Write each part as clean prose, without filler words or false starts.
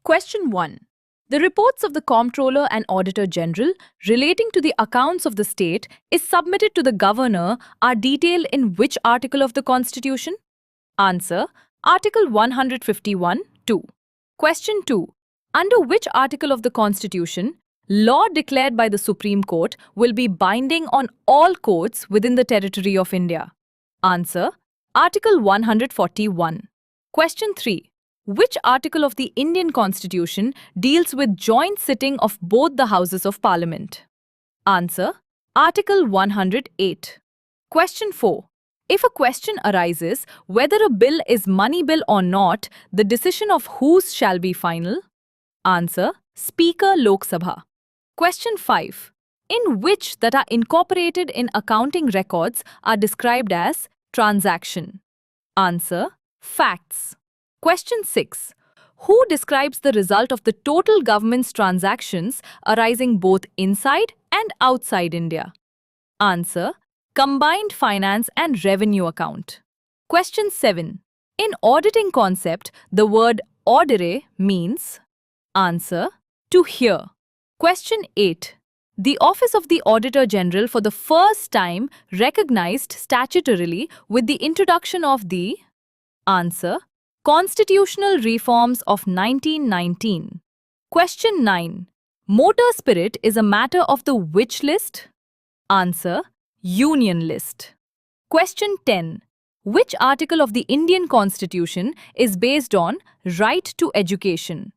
Question 1. The reports of the Comptroller and Auditor General relating to the accounts of the state is submitted to the Governor are detailed in which article of the Constitution? Answer. Article 151 2. Question 2. Under which article of the Constitution, law declared by the Supreme Court will be binding on all courts within the territory of India? Answer. Article 141. Question 3. Which article of the Indian Constitution deals with joint sitting of both the Houses of Parliament? Answer. Article 108. Question 4. If a question arises whether a bill is money bill or not, the decision of whose shall be final? Answer. Speaker Lok Sabha. Question 5. In which that are incorporated in accounting records are described as transaction? Answer. Facts. Question 6. Who describes the result of the total government's transactions arising both inside and outside India? Answer. Combined Finance and Revenue Account. Question 7. In auditing concept, the word audire means? Answer. To hear. Question 8. The Office of the Auditor General for the first time recognized statutorily with the introduction of the? Answer. Constitutional Reforms of 1919. Question 9. Motor spirit is a matter of the which list? Answer. Union list. Question 10. Which article of the Indian Constitution is based on right to education?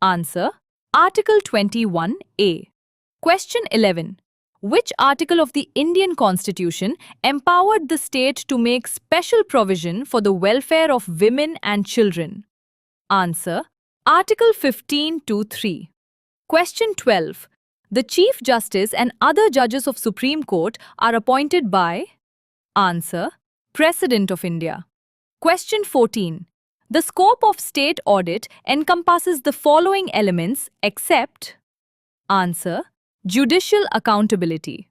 Answer. Article 21A. Question 11. Which article of the Indian Constitution empowered the state to make special provision for the welfare of women and children? Answer. Article 15(2)(3). Question 12. The Chief Justice and other judges of Supreme Court are appointed by? Answer. President of India. Question 14. The scope of state audit encompasses the following elements except? Answer. Judicial accountability.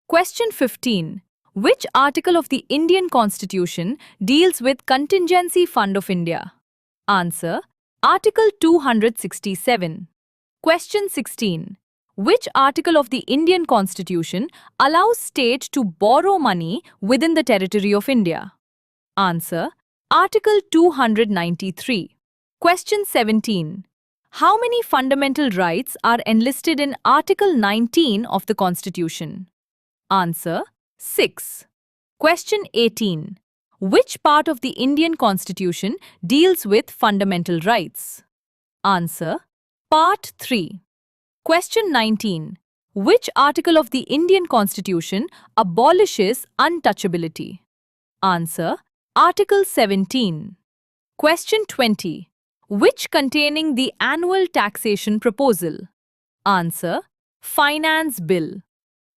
Question 15. Which article of the Indian Constitution deals with Contingency Fund of India? Answer. Article 267. Question 16. Which article of the Indian Constitution allows state to borrow money within the territory of India? Answer. Article 293. Question 17. How many fundamental rights are enlisted in Article 19 of the Constitution? Answer. 6. Question 18. Which part of the Indian Constitution deals with fundamental rights? Answer. Part 3. Question 19. Which article of the Indian Constitution abolishes untouchability? Answer. Article 17. Question 20. Which containing the annual taxation proposal? Answer. Finance Bill.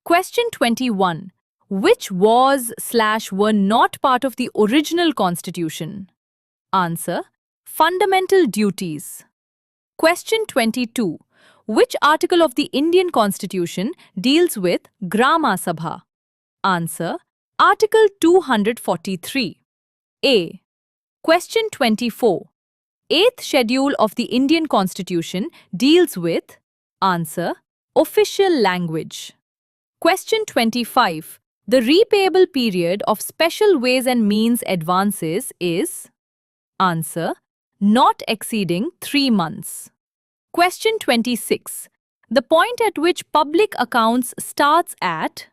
Question 21. Which was/were not part of the original Constitution? Answer. Fundamental duties. Question 22. Which article of the Indian Constitution deals with Grama Sabha? Answer. Article 243. A. Question 24. 8th Schedule of the Indian Constitution deals with? Answer. Official language. Question 25. The repayable period of special ways and means advances is? Answer. Not exceeding 3 months. Question 26. The point at which public accounts starts at?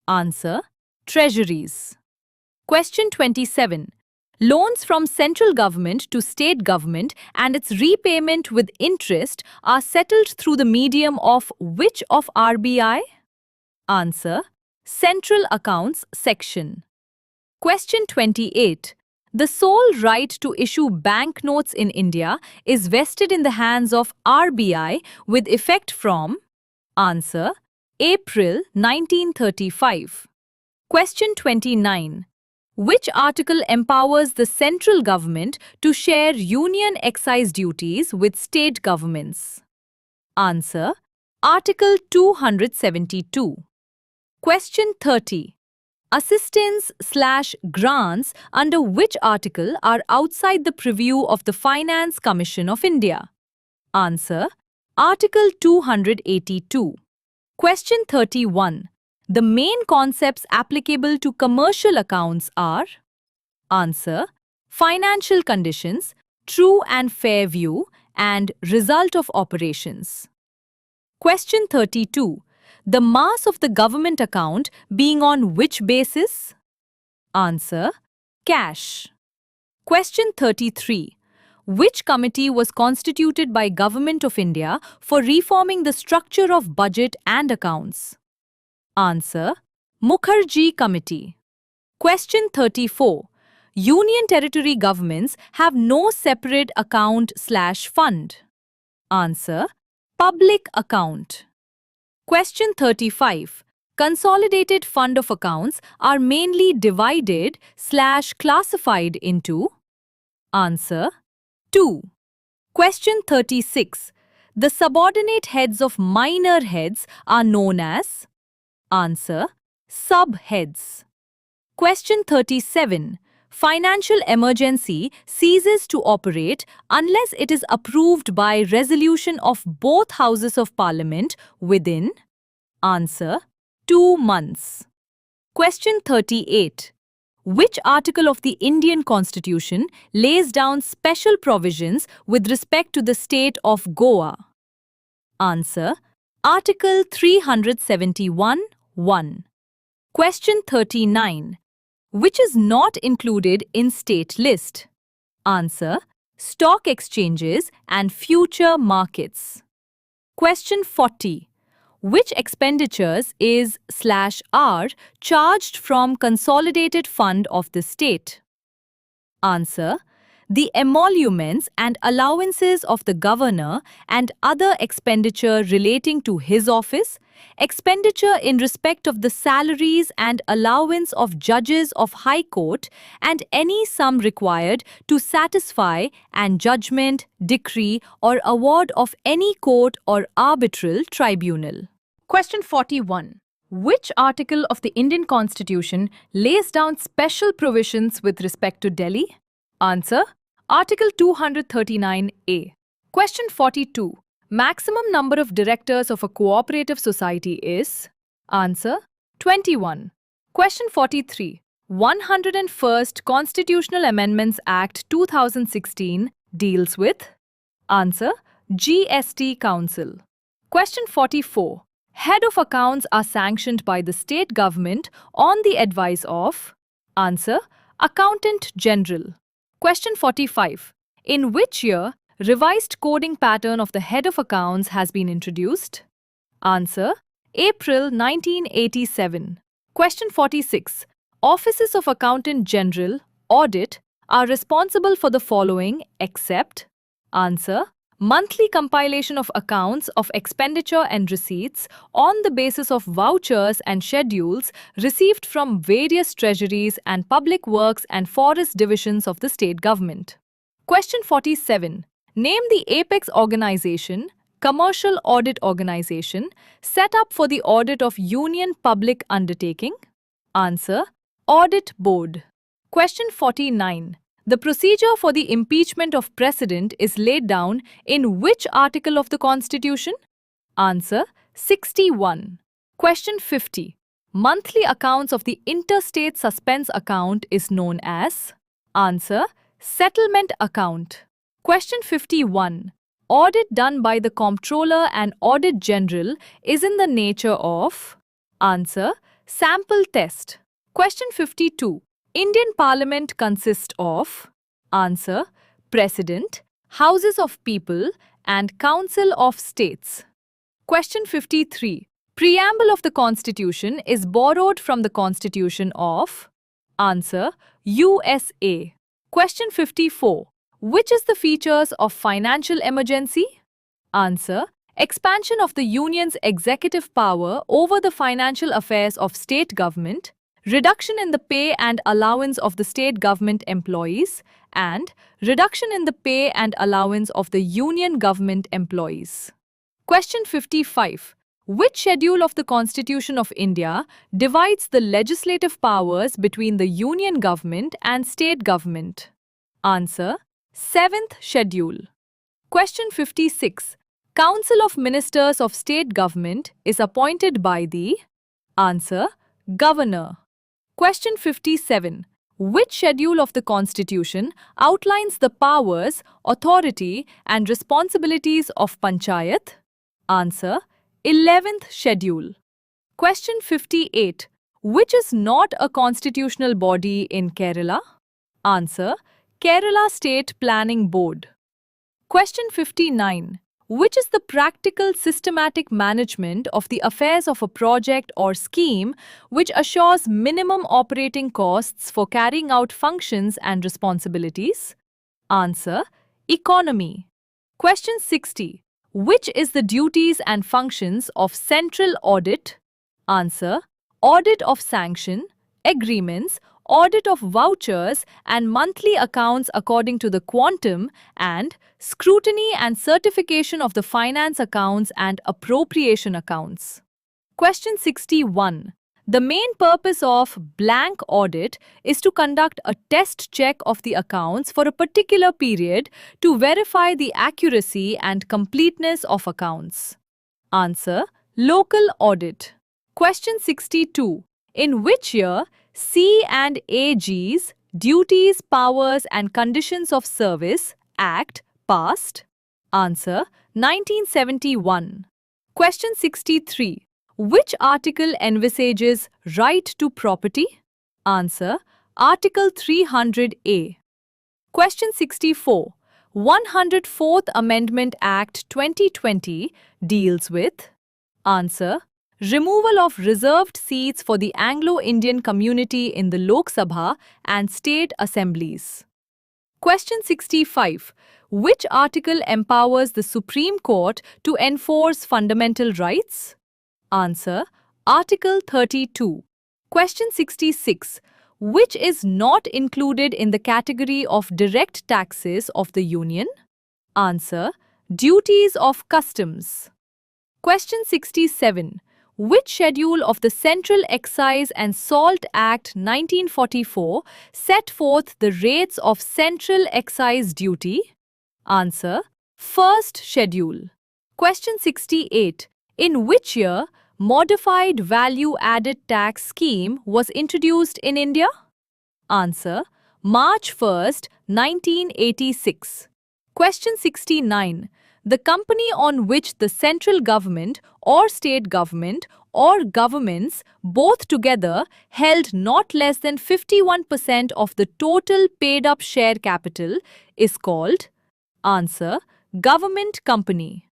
Answer. Treasuries. Question 27. Loans from central government to state government and its repayment with interest are settled through the medium of which of RBI? Answer. Central Accounts Section. Question 28. The sole right to issue banknotes in India is vested in the hands of RBI with effect from? Answer. April 1935. Question 29. Which article empowers the central government to share union excise duties with state governments? Answer. Article 272. Question 30. Assistance/grants under which article are outside the purview of the Finance Commission of India? Answer: Article 282. Question 31. The main concepts applicable to commercial accounts are: Answer: financial conditions, true and fair view, and result of operations. Question 32. The mass of the government account being on which basis? Answer: cash. Question 33. Which committee was constituted by Government of India for reforming the structure of budget and accounts? Answer: Mukherjee Committee. Question 34. Union territory governments have no separate account/fund. Answer: public account. Question 35. Consolidated fund of accounts are mainly divided/classified into. Answer: 2. Question 36. The subordinate heads of minor heads are known as. Answer: subheads. Question 37. Financial emergency ceases to operate unless it is approved by resolution of both Houses of Parliament within. Answer: 2 months. Question 38. Which article of the Indian Constitution lays down special provisions with respect to the state of Goa? Answer: Article 371(1). Question 39. Which is not included in state list? Answer: stock exchanges and future markets. Question 40. Which expenditures is/are charged from consolidated fund of the state? Answer: the emoluments and allowances of the governor and other expenditure relating to his office, expenditure in respect of the salaries and allowance of judges of High Court, and any sum required to satisfy an judgment, decree, or award of any court or arbitral tribunal. Question 41. Which article of the Indian Constitution lays down special provisions with respect to Delhi? Answer: Article 239A. Question 42. Maximum number of directors of a cooperative society is? Answer: 21. Question 43. 101st Constitutional Amendments Act 2016 deals with? Answer: GST Council. Question 44. Head of accounts are sanctioned by the state government on the advice of? Answer: Accountant General. Question 45. In which year revised coding pattern of the head of accounts has been introduced? Answer: April 1987. Question 46. Offices of Accountant General, Audit are responsible for the following except? Answer: monthly compilation of accounts of expenditure and receipts on the basis of vouchers and schedules received from various treasuries and public works and forest divisions of the state government. Question 47. Name the apex organization, commercial audit organization, set up for the audit of union public undertaking. Answer: Audit Board. Question 49. The procedure for the impeachment of President is laid down in which article of the Constitution? Answer: 61. Question 50. Monthly accounts of the interstate suspense account is known as? Answer: settlement account. Question 51. Audit done by the Comptroller and Audit General is in the nature of? Answer: sample test. Question 52. Indian Parliament consists of? Answer: President, Houses of People, and Council of States. Question 53. Preamble of the Constitution is borrowed from the Constitution of? Answer: USA. Question 54. Which is the features of financial emergency? Answer: expansion of the Union's executive power over the financial affairs of state government, reduction in the pay and allowance of the state government employees, and reduction in the pay and allowance of the union government employees. Question 55. Which schedule of the Constitution of India divides the legislative powers between the union government and state government? Answer: 7th schedule. Question 56. Council of Ministers of State Government is appointed by the answer Governor. Question 57. Which schedule of the Constitution outlines the powers, authority and responsibilities of Panchayat? Answer 11th schedule. Question 58. Which is not a constitutional body in Kerala? Answer Kerala State Planning Board. Question 59. Which is the practical systematic management of the affairs of a project or scheme which assures minimum operating costs for carrying out functions and responsibilities? Answer Economy. Question 60. Which is the duties and functions of central audit? Answer Audit of sanction, agreements, audit of vouchers and monthly accounts according to the quantum, and scrutiny and certification of the finance accounts and appropriation accounts. Question 61. The main purpose of blank audit is to conduct a test check of the accounts for a particular period to verify the accuracy and completeness of accounts. Answer Local audit. Question 62. In which year C and AG's Duties, Powers and Conditions of Service Act passed? Answer 1971. Question 63. Which article envisages right to property? Answer Article 300A. Question 64. 104th Amendment Act 2020 deals with? Answer Removal of reserved seats for the Anglo-Indian community in the Lok Sabha and state assemblies. Question 65. Which article empowers the Supreme Court to enforce fundamental rights? Answer Article 32. Question 66. Which is not included in the category of direct taxes of the Union? Answer Duties of customs. Question 67. Which schedule of the Central Excise and Salt Act 1944 set forth the rates of central excise duty? Answer First schedule. Question 68. In which year modified value added tax scheme was introduced in India? Answer March 1st, 1986. Question 69. The company on which the central government or state government or governments both together held not less than 51% of the total paid-up share capital is called? Answer Government Company.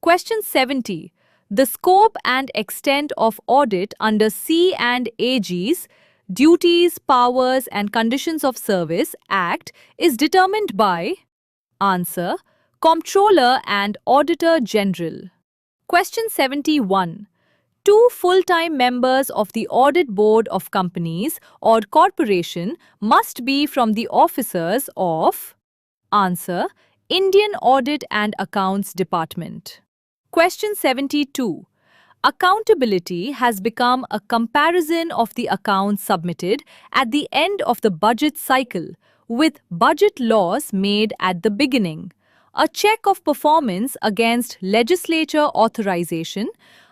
Question 70. The scope and extent of audit under C and AG's Duties, Powers and Conditions of Service Act is determined by? Answer Comptroller and Auditor General. Question 71. Two full-time members of the Audit Board of Companies or Corporation must be from the officers of? Answer Indian Audit and Accounts Department. Question 72. Accountability has become a comparison of the accounts submitted at the end of the budget cycle with budget laws made at the beginning, a check of performance against legislature authorization,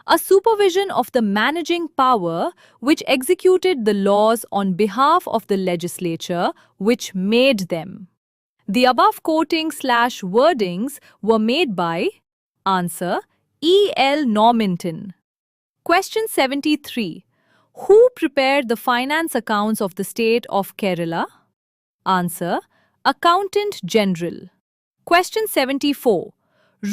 a supervision of the managing power which executed the laws on behalf of the legislature which made them. The above quoting/wordings were made by? Answer E. L. Norminton. Question 73. Who prepared the finance accounts of the state of Kerala? Answer Accountant General. Question 74.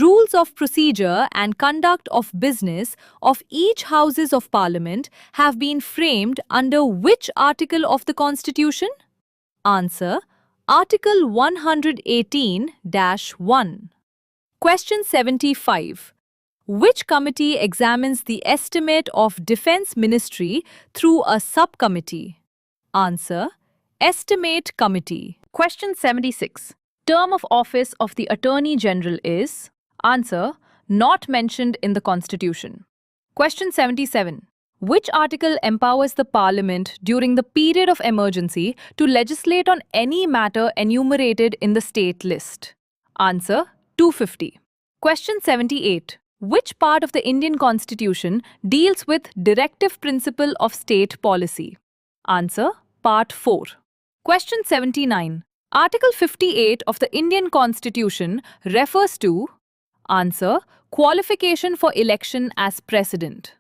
Rules of procedure and conduct of business of each Houses of Parliament have been framed under which article of the Constitution? Answer Article 118-1. Question 75. Which committee examines the estimate of Defence Ministry through a subcommittee? Answer Estimate Committee. Question 76. Term of office of the Attorney General is? Answer Not mentioned in the Constitution. Question 77. Which article empowers the Parliament during the period of emergency to legislate on any matter enumerated in the state list? Answer 250. Question 78. Which part of the Indian Constitution deals with directive principle of state policy? Answer: Part 4. Question 79. Article 58 of the Indian Constitution refers to. Answer: Qualification for election as president.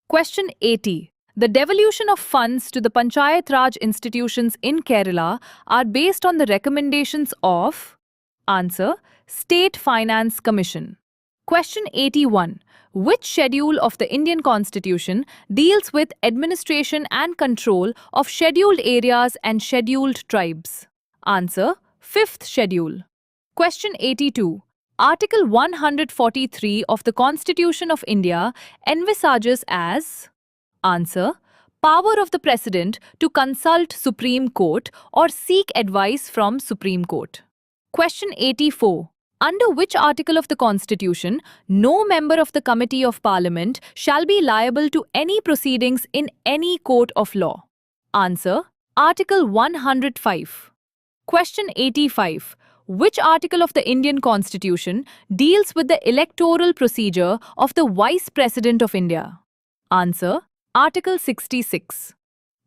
Question 80. The devolution of funds to the Panchayat Raj institutions in Kerala are based on the recommendations of. Answer: State Finance Commission. Question 81. Which schedule of the Indian Constitution deals with administration and control of scheduled areas and scheduled tribes? Answer: 5th schedule. Question 82. Article 143 of the Constitution of India envisages as. Answer: Power of the President to consult Supreme Court or seek advice from Supreme Court. Question 84. Under which article of the Constitution no member of the Committee of Parliament shall be liable to any proceedings in any court of law? Answer: Article 105. Question 85. Which article of the Indian Constitution deals with the electoral procedure of the Vice President of India? Answer: Article 66.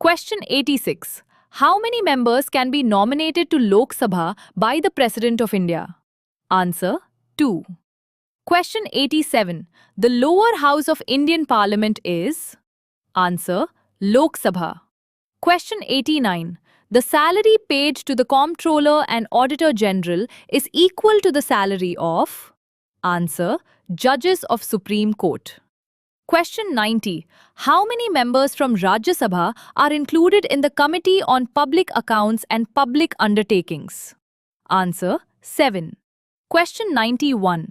Question 86. How many members can be nominated to Lok Sabha by the President of India? Answer: 2. Question 87. The lower house of Indian Parliament is. Answer: Lok Sabha. Question 89. The salary paid to the Comptroller and Auditor General is equal to the salary of. Answer: Judges of Supreme Court. Question 90. How many members from Rajya Sabha are included in the Committee on Public Accounts and Public Undertakings? Answer: 7. Question 91.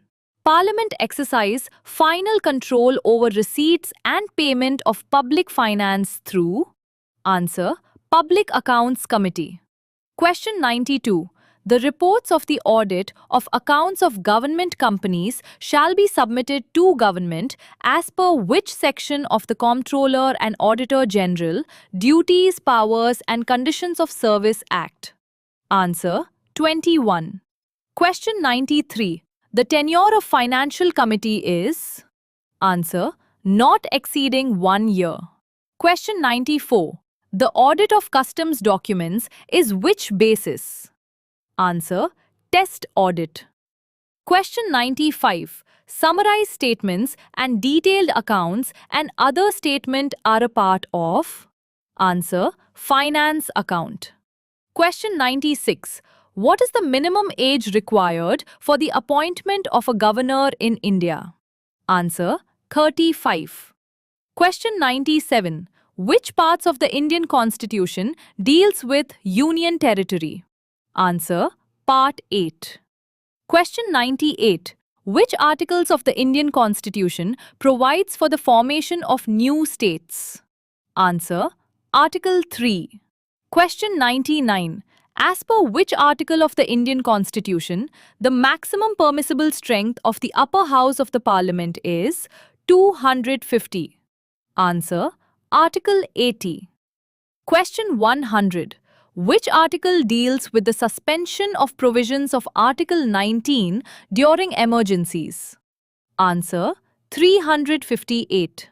Parliament exercise final control over receipts and payment of public finance through. Answer: Public Accounts Committee. Question 92. The reports of the audit of accounts of government companies shall be submitted to government as per which section of the Comptroller and Auditor General Duties, Powers and Conditions of Service Act? Answer: 21. Question 93. The tenure of Financial Committee is. Answer: Not exceeding 1 year. Question 94. The audit of customs documents is which basis? Answer: Test audit. Question 95. Summarized statements and detailed accounts and other statement are a part of. Answer: Finance account. Question 96. What is the minimum age required for the appointment of a governor in India? Answer: 35. Question 97. Which parts of the Indian Constitution deals with union territory? Answer: Part 8. Question 98. Which articles of the Indian Constitution provides for the formation of new states? Answer: Article 3. Question 99. As per which article of the Indian Constitution, the maximum permissible strength of the upper house of the Parliament is 250? Answer: Article 80. Question 100. Which article deals with the suspension of provisions of Article 19 during emergencies? Answer: 358.